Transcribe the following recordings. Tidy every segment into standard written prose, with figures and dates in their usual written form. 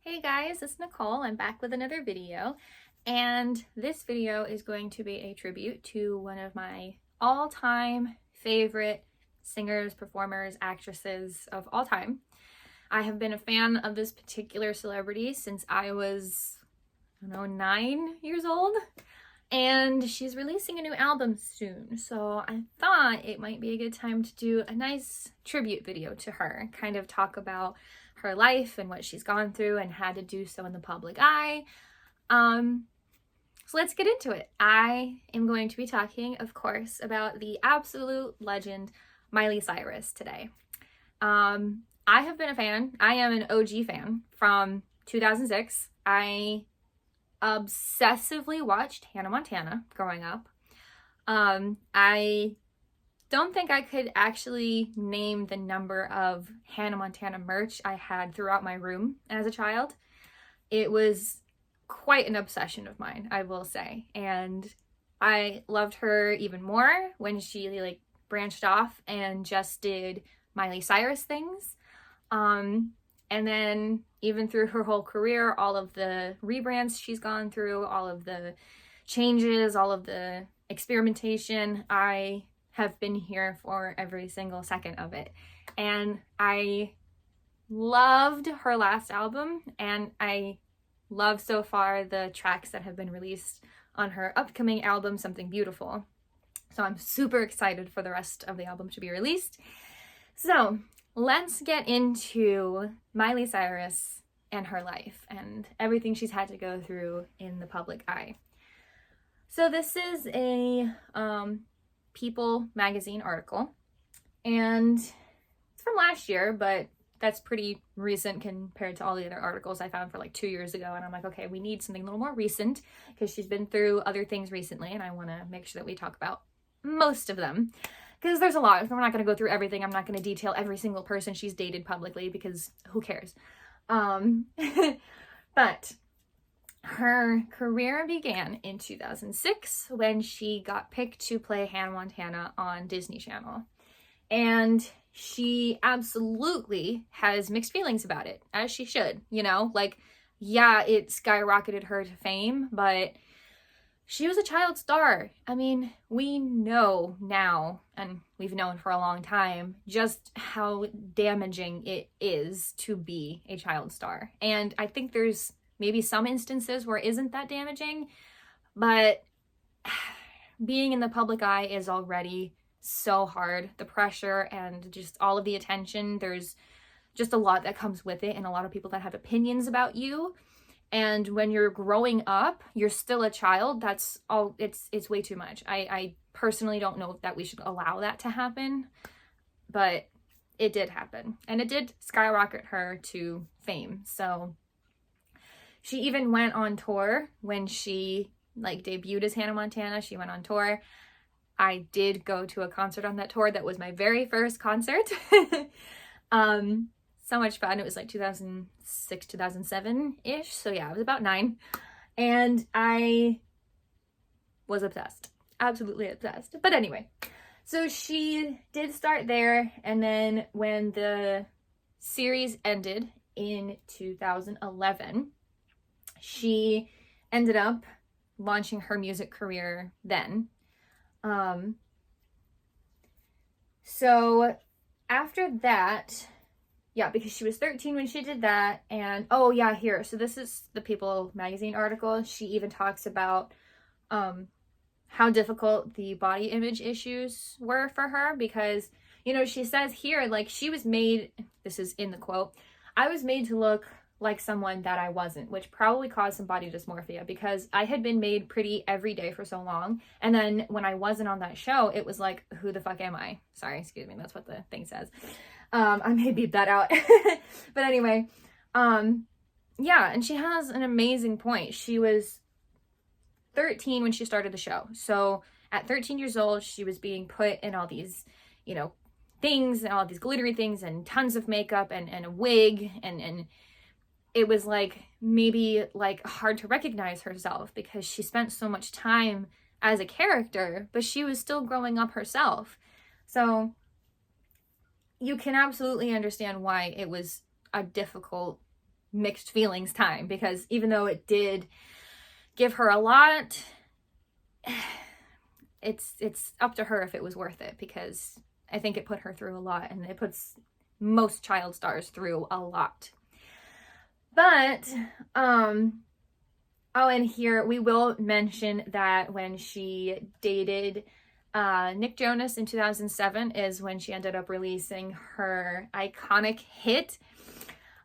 Hey guys, it's Nicole. I'm back with another video, and this video is going to be a tribute to one of my all-time favorite singers, performers, actresses of all time. I have been a fan of this particular celebrity since I was, 9 years old, and she's releasing a new album soon, so I thought it might be a good time to do a nice tribute video to her, kind of talk about her life and what she's gone through and had to do so in the public eye. So let's get into it. I am going to be talking, of course, about the absolute legend Miley Cyrus today. I have been a fan. I am an OG fan from 2006. I obsessively watched Hannah Montana growing up. I don't think I could actually name the number of Hannah Montana merch I had throughout my room as a child. It was quite an obsession of mine, I will say. And I loved her even more when she branched off and just did Miley Cyrus things. And then even through her whole career, all of the rebrands she's gone through, all of the changes, all of the experimentation, I have been here for every single second of it. And I loved her last album, and I love so far the tracks that have been released on her upcoming album, Something Beautiful. So I'm super excited for the rest of the album to be released. So let's get into Miley Cyrus and her life and everything she's had to go through in the public eye. So this is a People magazine article, and it's from last year, but that's pretty recent compared to all the other articles I found for 2 years ago. And I'm like, okay, we need something a little more recent because she's been through other things recently, and I want to make sure that we talk about most of them because there's a lot. We're not going to go through everything. I'm not going to detail every single person she's dated publicly because who cares. But her career began in 2006 when she got picked to play Hannah Montana on Disney Channel. And she absolutely has mixed feelings about it, as she should, yeah, it skyrocketed her to fame, but she was a child star. I mean, we know now, and we've known for a long time, just how damaging it is to be a child star. And I think there's maybe some instances where it isn't that damaging, but being in the public eye is already so hard. The pressure and just all of the attention, there's just a lot that comes with it, and a lot of people that have opinions about you. And when you're growing up, you're still a child. That's all. It's way too much. I personally don't know that we should allow that to happen, but it did happen, and it did skyrocket her to fame. So she even went on tour when she debuted as Hannah Montana. She went on tour. I did go to a concert on that tour. That was my very first concert. So much fun. It was 2006, 2007-ish. So yeah, I was about 9. And I was obsessed. Absolutely obsessed. But anyway, so she did start there. And then when the series ended in 2011, she ended up launching her music career then. So after that, yeah, because she was 13 when she did that, and oh yeah, here. So this is the People magazine article. She even talks about how difficult the body image issues were for her because, she says here, she was made, this is in the quote, "I was made to look like someone that I wasn't," which probably caused some body dysmorphia because I had been made pretty every day for so long. And then when I wasn't on that show, it was like, who the fuck am I? Sorry, excuse me. That's what the thing says. I may beep that out. But anyway, yeah, and she has an amazing point. She was 13 when she started the show. So at 13 years old, she was being put in all these, things and all these glittery things and tons of makeup and a wig and it was maybe hard to recognize herself because she spent so much time as a character, but she was still growing up herself. So you can absolutely understand why it was a difficult mixed feelings time, because even though it did give her a lot, it's up to her if it was worth it, because I think it put her through a lot, and it puts most child stars through a lot. But oh, and here we will mention that when she dated Nick Jonas in 2007 is when she ended up releasing her iconic hit,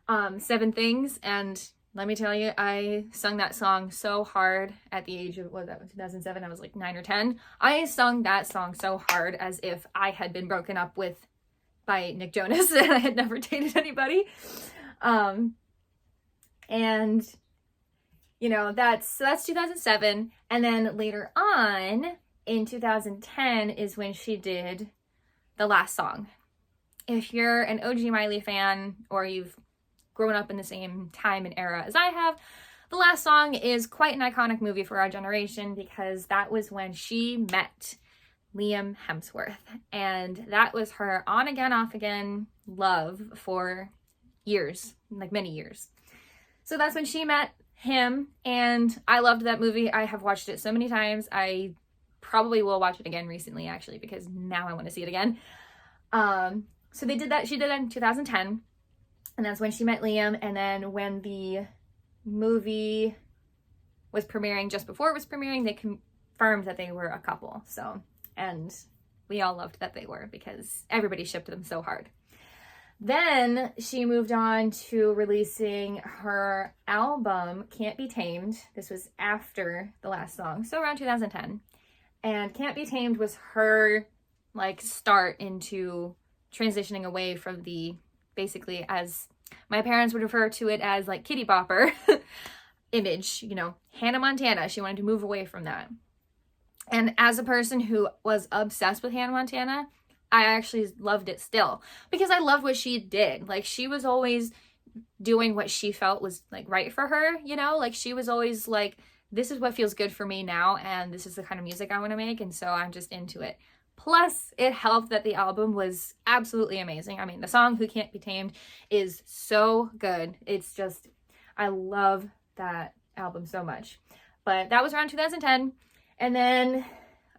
7 Things. And let me tell you, I sung that song so hard at the age of, what was that, 2007? I was like 9 or 10. I sung that song so hard as if I had been broken up with by Nick Jonas and I had never dated anybody. And you know, that's 2007. And then later on in 2010 is when she did The Last Song. If you're an OG Miley fan, or you've grown up in the same time and era as I have, The Last Song is quite an iconic movie for our generation, because that was when she met Liam Hemsworth. And that was her on again, off again love for years, like many years. So that's when she met him, and I loved that movie. I have watched it so many times. I probably will watch it again recently, actually, because now I want to see it again. So they did that. She did that in 2010, and that's when she met Liam. And then when the movie was premiering, just before it was premiering, they confirmed that they were a couple. So, and we all loved that they were, because everybody shipped them so hard. Then she moved on to releasing her album, Can't Be Tamed. This was after The Last Song, so around 2010. And Can't Be Tamed was her, like, start into transitioning away from the, basically, as my parents would refer to it as, like, kitty bopper image, you know, Hannah Montana. She wanted to move away from that. And as a person who was obsessed with Hannah Montana, I actually loved it still, because I loved what she did. Like, she was always doing what she felt was, like, right for her, you know? Like, she was always like, this is what feels good for me now, and this is the kind of music I want to make, and so I'm just into it. Plus, it helped that the album was absolutely amazing. I mean, the song Who Can't Be Tamed is so good. It's just, I love that album so much. But that was around 2010, and then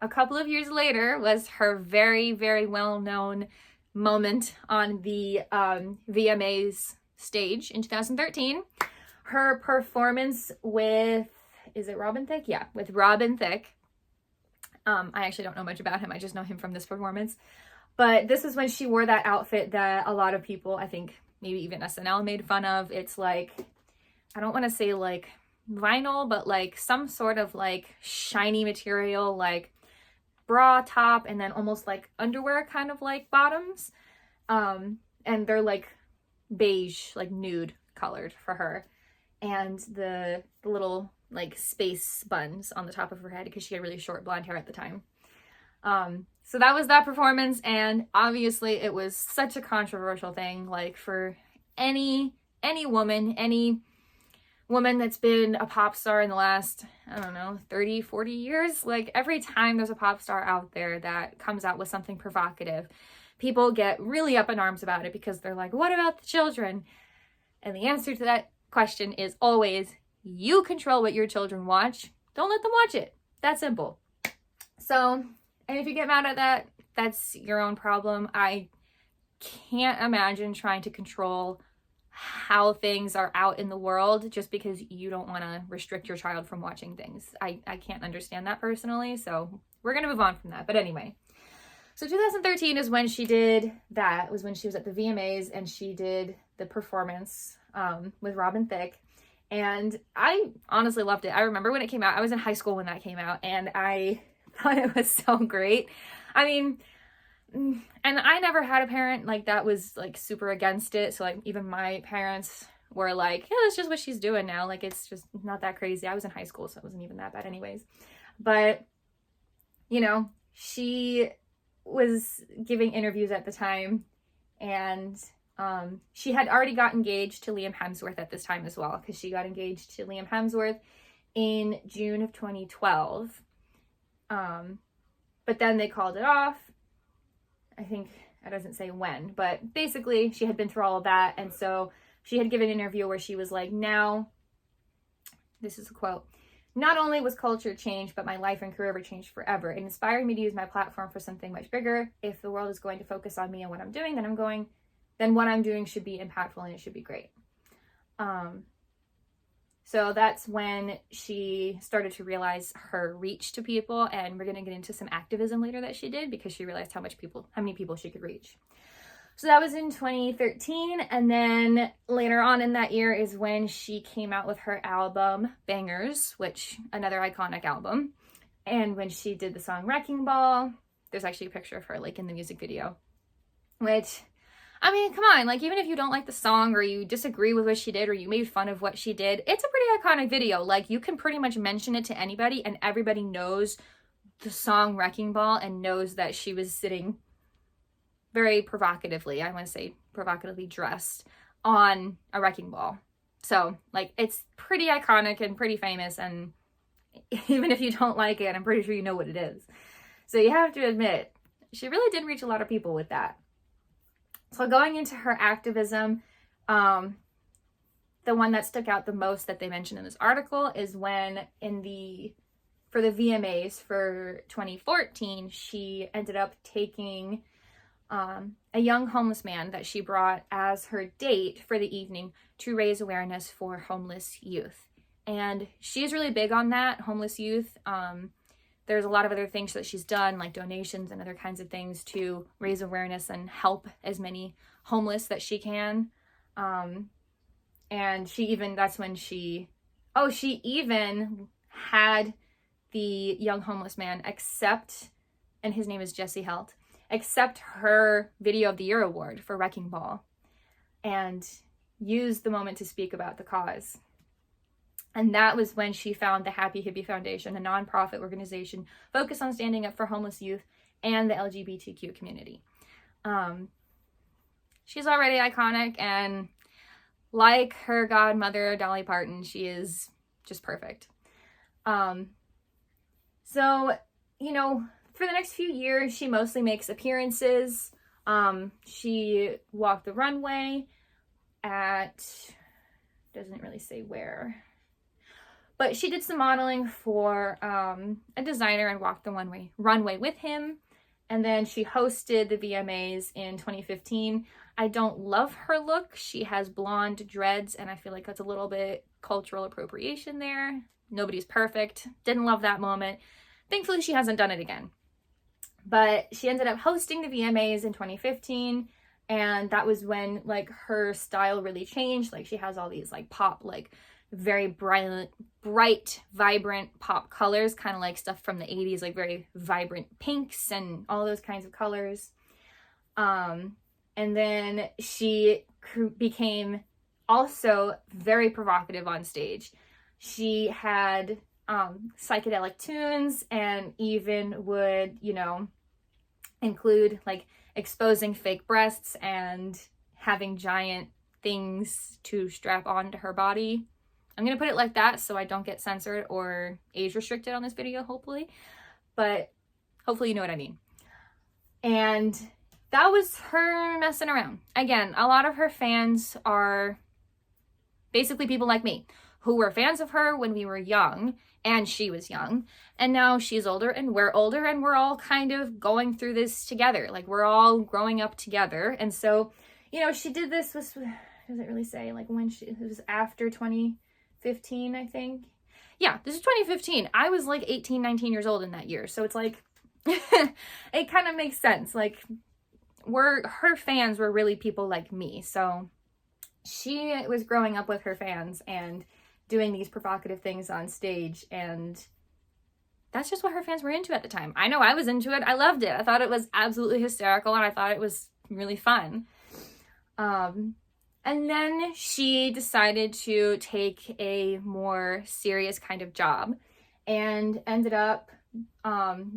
a couple of years later was her very, very well-known moment on the VMAs stage in 2013. Her performance with, is it Robin Thicke? Yeah, with Robin Thicke. I actually don't know much about him. I just know him from this performance. But this is when she wore that outfit that a lot of people, I think maybe even SNL, made fun of. It's like, I don't want to say like vinyl, but like some sort of like shiny material, like bra top, and then almost like underwear kind of like bottoms, and they're like beige, like nude colored for her, and the little like space buns on the top of her head, because she had really short blonde hair at the time. So that was that performance, and obviously it was such a controversial thing, like for any woman that's been a pop star in the last, I don't know, 30, 40 years. Like, every time there's a pop star out there that comes out with something provocative, people get really up in arms about it, because they're like, what about the children? And the answer to that question is always, you control what your children watch. Don't let them watch it. That simple. So, and if you get mad at that, that's your own problem. I can't imagine trying to control how things are out in the world just because you don't want to restrict your child from watching things. I can't understand that personally, so we're going to move on from that. But anyway, so 2013 is when she did that. It was when she was at the VMAs and she did the performance with Robin Thicke. And I honestly loved it. I remember when it came out. I was in high school when that came out, and I thought it was so great. I mean, and I never had a parent like that was like super against it. So like even my parents were like, yeah, that's just what she's doing now. Like, it's just not that crazy. I was in high school, so it wasn't even that bad anyways. But, you know, she was giving interviews at the time, and she had already got engaged to Liam Hemsworth at this time as well, because she got engaged to Liam Hemsworth in June of 2012. But then they called it off. I think it doesn't say when, but basically she had been through all of that, and so She had given an interview where she was like, now, this is a quote, "Not only was culture changed, but my life and career were changed forever. It inspired me to use my platform for something much bigger. If the world is going to focus on me and what I'm doing, then what I'm doing should be impactful and it should be great." So that's when she started to realize her reach to people, and we're going to get into some activism later that she did, because she realized how many people she could reach. So that was in 2013, and then later on in that year is when she came out with her album Bangers, which another iconic album. And when she did the song Wrecking Ball, there's actually a picture of her like in the music video, which, I mean, come on, like, even if you don't like the song or you disagree with what she did or you made fun of what she did, it's a pretty iconic video. Like, you can pretty much mention it to anybody and everybody knows the song Wrecking Ball and knows that she was sitting very provocatively, I want to say provocatively dressed on a wrecking ball. So, like, it's pretty iconic and pretty famous, and even if you don't like it, I'm pretty sure you know what it is. So you have to admit, she really did reach a lot of people with that. So going into her activism, the one that stuck out the most that they mentioned in this article is when for the VMAs for 2014, she ended up taking a young homeless man that she brought as her date for the evening to raise awareness for homeless youth. And she's really big on that, homeless youth. There's a lot of other things that she's done, like donations and other kinds of things to raise awareness and help as many homeless that she can. And that's when she even had the young homeless man accept, and his name is Jesse Helt, accept her Video of the Year award for Wrecking Ball and use the moment to speak about the cause. And that was when she found the Happy Hippie Foundation, a nonprofit organization focused on standing up for homeless youth and the LGBTQ community. She's already iconic, and like her godmother, Dolly Parton, she is just perfect. So, you know, for the next few years, she mostly makes appearances. She walked the runway doesn't really say where, but she did some modeling for a designer and walked the runway with him. And then she hosted the VMAs in 2015. I don't love her look. She has blonde dreads, and I feel like that's a little bit cultural appropriation there. Nobody's perfect. Didn't love that moment. Thankfully, she hasn't done it again. But she ended up hosting the VMAs in 2015, and that was when, like, her style really changed. Like, she has all these, like, pop, like, very bright, vibrant pop colors, kind of like stuff from the 80s, like very vibrant pinks and all those kinds of colors. And then she became also very provocative on stage. She had psychedelic tunes and even would, you know, include like exposing fake breasts and having giant things to strap onto her body. I'm going to put it like that so I don't get censored or age restricted on this video, hopefully. But hopefully you know what I mean. And that was her messing around. Again, a lot of her fans are basically people like me who were fans of her when we were young and she was young. And now she's older and we're older and we're all kind of going through this together. Like, we're all growing up together. And so, you know, she did this, does it really say like when it was after 2015, I think. Yeah, this is 2015. I was like 18, 19 years old in that year. So it's like, it kind of makes sense. Like, her fans were really people like me. So she was growing up with her fans and doing these provocative things on stage. And that's just what her fans were into at the time. I know I was into it. I loved it. I thought it was absolutely hysterical and I thought it was really fun. And then she decided to take a more serious kind of job and ended up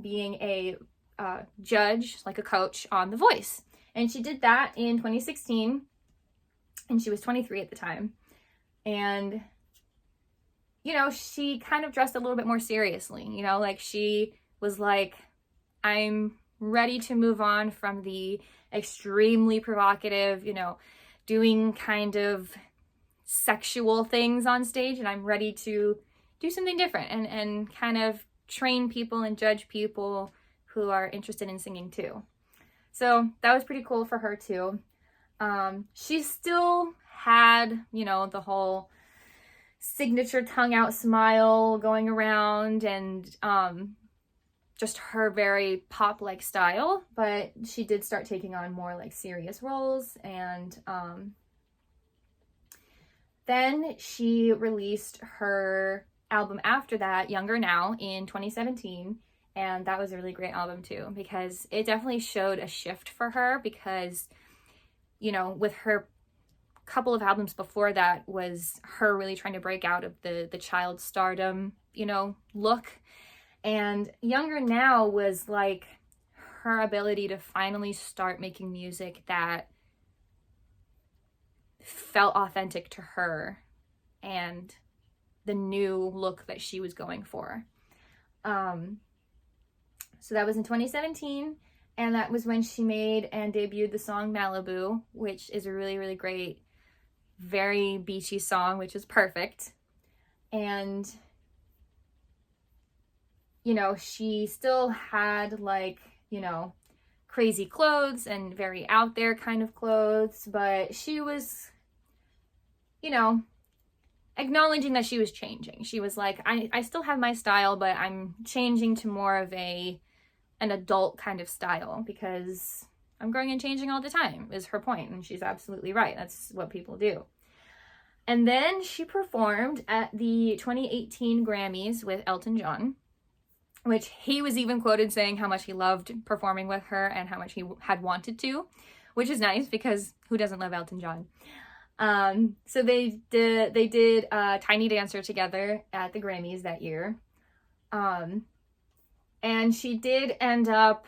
being a judge, like a coach on The Voice. And she did that in 2016, and she was 23 at the time. And, you know, she kind of dressed a little bit more seriously, you know, like she was like, I'm ready to move on from the extremely provocative, you know, doing kind of sexual things on stage, and I'm ready to do something different and kind of train people and judge people who are interested in singing too. So that was pretty cool for her too. She still had, you know, the whole signature tongue out smile going around, and just her very pop-like style, but she did start taking on more like serious roles. And then she released her album after that, Younger Now, in 2017, and that was a really great album too, because it definitely showed a shift for her, because, you know, with her couple of albums before that was her really trying to break out of the child stardom, you know, look. And Younger Now was like her ability to finally start making music that felt authentic to her and the new look that she was going for. So that was in 2017, and that was when she made and debuted the song Malibu, which is a really, really great, very beachy song, which is perfect. And, you know, she still had like, you know, crazy clothes and very out there kind of clothes, but she was, you know, acknowledging that she was changing. She was like, I still have my style, but I'm changing to more of an adult kind of style, because I'm growing and changing all the time, is her point, and she's absolutely right. That's what people do. And then she performed at the 2018 Grammys with Elton John, which he was even quoted saying how much he loved performing with her and how much he had wanted to, which is nice, because who doesn't love Elton John? So they did Tiny Dancer together at the Grammys that year. And she did end up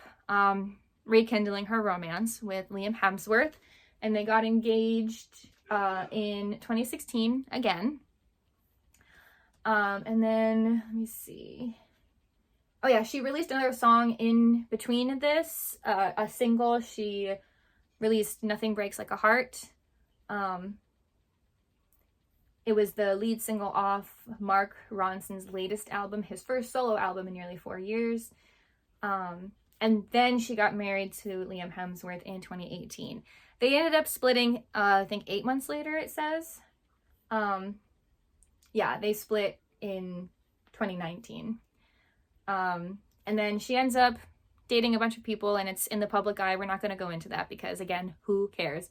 rekindling her romance with Liam Hemsworth, and they got engaged in 2016 again. And then, let me see. Oh yeah, she released another song in between this, a single. She released Nothing Breaks Like a Heart. It was the lead single off Mark Ronson's latest album, his first solo album in nearly 4 years. And then she got married to Liam Hemsworth in 2018. They ended up splitting, I think 8 months later, it says. Yeah, they split in 2019. And then she ends up dating a bunch of people, and it's in the public eye. We're not going to go into that because, again, who cares?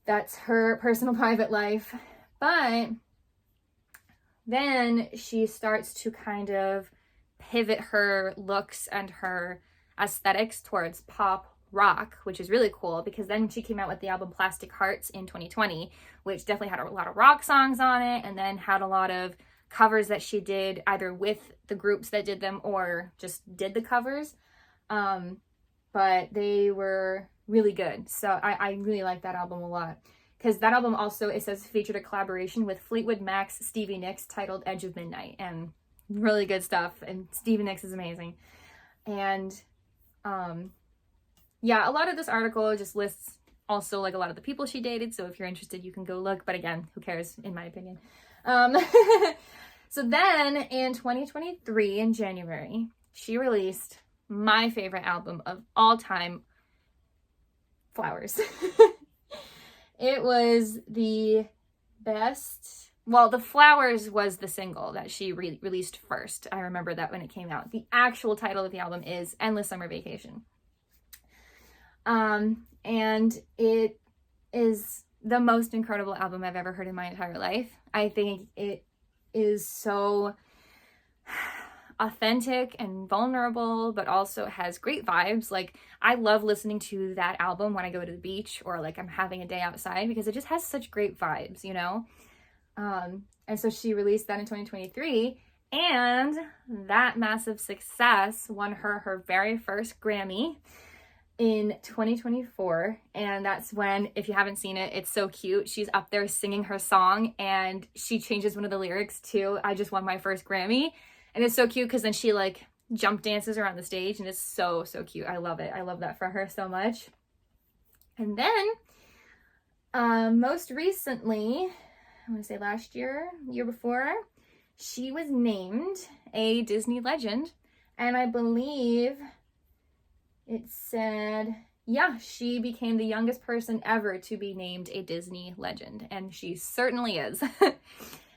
That's her personal private life. But then she starts to kind of pivot her looks and her aesthetics towards pop rock, which is really cool, because then she came out with the album Plastic Hearts in 2020, which definitely had a lot of rock songs on it, and then had a lot of covers that she did either with the groups that did them or just did the covers. But they were really good. So I really like that album a lot. Because that album also, it says, featured a collaboration with Fleetwood Mac's Stevie Nicks titled Edge of Midnight. And really good stuff. And Stevie Nicks is amazing. And yeah, a lot of this article just lists also like a lot of the people she dated. So if you're interested, you can go look. But again, who cares, in my opinion. So then in 2023, in January, she released my favorite album of all time, Flowers. It was the best. Well, the Flowers was the single that she released first. I remember that when it came out. The actual title of the album is Endless Summer Vacation. And it is the most incredible album I've ever heard in my entire life. I think it is so authentic and vulnerable, but also has great vibes. Like, I love listening to that album when I go to the beach or like I'm having a day outside, because it just has such great vibes, you know? And so she released that in 2023, and that massive success won her very first Grammy in 2024. And that's when, if you haven't seen it, it's so cute. She's up there singing her song, and she changes one of the lyrics to "I just won my first Grammy." And it's so cute because then she like jump dances around the stage, and it's so cute. I love it. I love that for her so much. And then most recently, I want to say last year, year before, she was named a Disney legend. And I believe it said, yeah, she became the youngest person ever to be named a Disney legend. And she certainly is.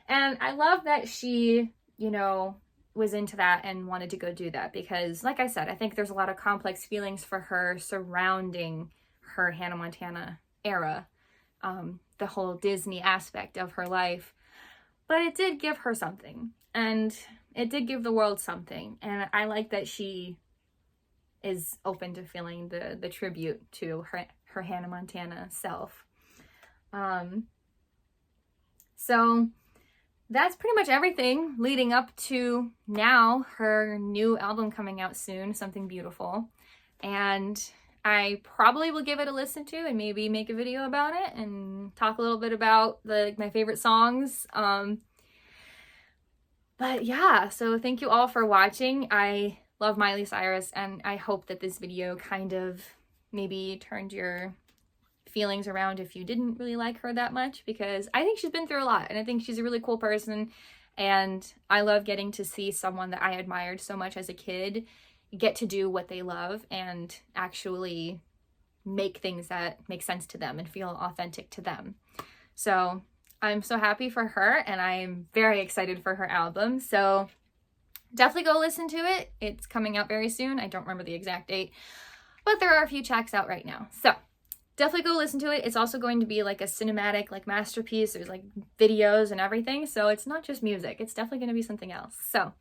And I love that she, you know, was into that and wanted to go do that because, like I said, I think there's a lot of complex feelings for her surrounding her Hannah Montana era, the whole Disney aspect of her life. But it did give her something, and it did give the world something. And I like that she is open to feeling the tribute to her Hannah Montana self. So that's pretty much everything leading up to now, her new album coming out soon, Something Beautiful. And I probably will give it a listen to and maybe make a video about it and talk a little bit about my favorite songs. But yeah, so thank you all for watching. I love Miley Cyrus, and I hope that this video kind of maybe turned your feelings around if you didn't really like her that much, because I think she's been through a lot, and I think she's a really cool person, and I love getting to see someone that I admired so much as a kid get to do what they love and actually make things that make sense to them and feel authentic to them. So I'm so happy for her, and I'm very excited for her album. So definitely go listen to it. It's coming out very soon. I don't remember the exact date, but there are a few tracks out right now. So definitely go listen to it. It's also going to be like a cinematic like masterpiece. There's like videos and everything. So it's not just music. It's definitely going to be something else. So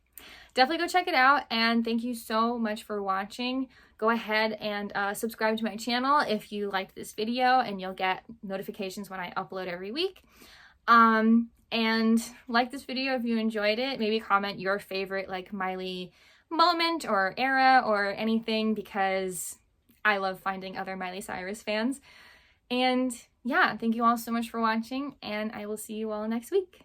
definitely go check it out. And thank you so much for watching. Go ahead and subscribe to my channel if you liked this video, and you'll get notifications when I upload every week. And like this video if you enjoyed it. Maybe comment your favorite like Miley moment or era or anything, because I love finding other Miley Cyrus fans. And yeah, thank you all so much for watching, and I will see you all next week.